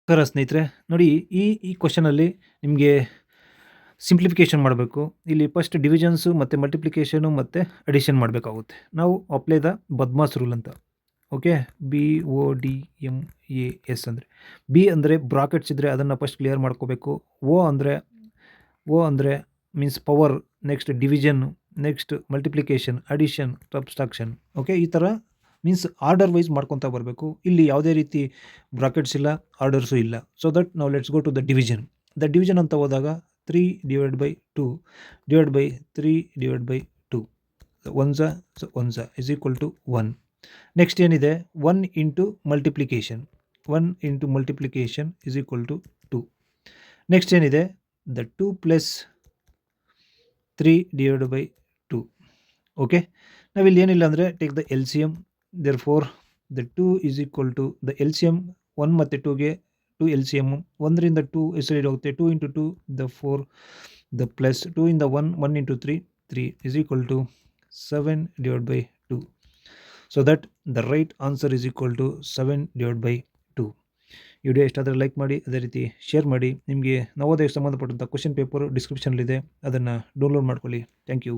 ನಮಸ್ಕಾರ ಸ್ನೇಹಿತರೆ. ನೋಡಿ, ಈ ಕ್ವೆಶ್ಚನಲ್ಲಿ ನಿಮಗೆ ಸಿಂಪ್ಲಿಫಿಕೇಷನ್ ಮಾಡಬೇಕು. ಇಲ್ಲಿ ಫಸ್ಟ್ ಡಿವಿಷನ್ಸು ಮತ್ತು ಮಲ್ಟಿಪ್ಲಿಕೇಷನು ಮತ್ತು ಅಡಿಷನ್ ಮಾಡಬೇಕಾಗುತ್ತೆ. ನಾವು ಅಪ್ಲೈ ದ ಬದ್ಮಾಸ್ ರೂಲ್ ಅಂತ. ಓಕೆ, BODMAS ಅಂದರೆ ಬಿ ಅಂದರೆ ಬ್ರಾಕೆಟ್ಸ್ ಇದ್ದರೆ ಅದನ್ನು ಫಸ್ಟ್ ಕ್ಲಿಯರ್ ಮಾಡ್ಕೋಬೇಕು. ಓ ಅಂದರೆ means power, next division, next multiplication, addition, subtraction. Okay, ಈ ಥರ ಮೀನ್ಸ್ ಆರ್ಡರ್ ವೈಸ್ ಮಾಡ್ಕೊತಾ ಬರಬೇಕು. ಇಲ್ಲಿ ಯಾವುದೇ ರೀತಿ ಬ್ರಾಕೆಟ್ಸ್ ಇಲ್ಲ, ಆರ್ಡರ್ಸು ಇಲ್ಲ. ಸೊ ದಟ್ ನಾವು let's go to the division. Division ಅಂತ ಹೋದಾಗ 3/2 divide by 3/2 1 is equal to 1. Next ಏನಿದೆ, 1 into multiplication is equal to 2. Next ಏನಿದೆ, ದ 2 ಪ್ಲಸ್ 3/2. ಓಕೆ, ನಾವಿಲ್ಲಿ ಏನಿಲ್ಲ ಅಂದರೆ take the LCM. therefore the 2 is equal to the LCM 1 ಮತ್ತು 2ಗೆ 2 LCM 1ರಿಂದ 2 ಹೆಸರು ಹೋಗುತ್ತೆ. 2 ಇಂಟು 2 the 4 the plus 2 ಇಂದ 1 into 3 is equal to 7/2. so that the right answer is equal to 7/2. ಈ video ಎಷ್ಟಾದರೆ like ಮಾಡಿ, ಅದೇ ರೀತಿ ಶೇರ್ ಮಾಡಿ. ನಿಮಗೆ ನವೋದಯಕ್ಕೆ ಸಂಬಂಧಪಟ್ಟಂಥ ಕ್ವೆಶ್ಚನ್ ಪೇಪರು ಡಿಸ್ಕ್ರಿಪ್ಷನಲ್ಲಿದೆ, ಅದನ್ನು ಡೌನ್ಲೋಡ್ ಮಾಡ್ಕೊಳ್ಳಿ. Thank you.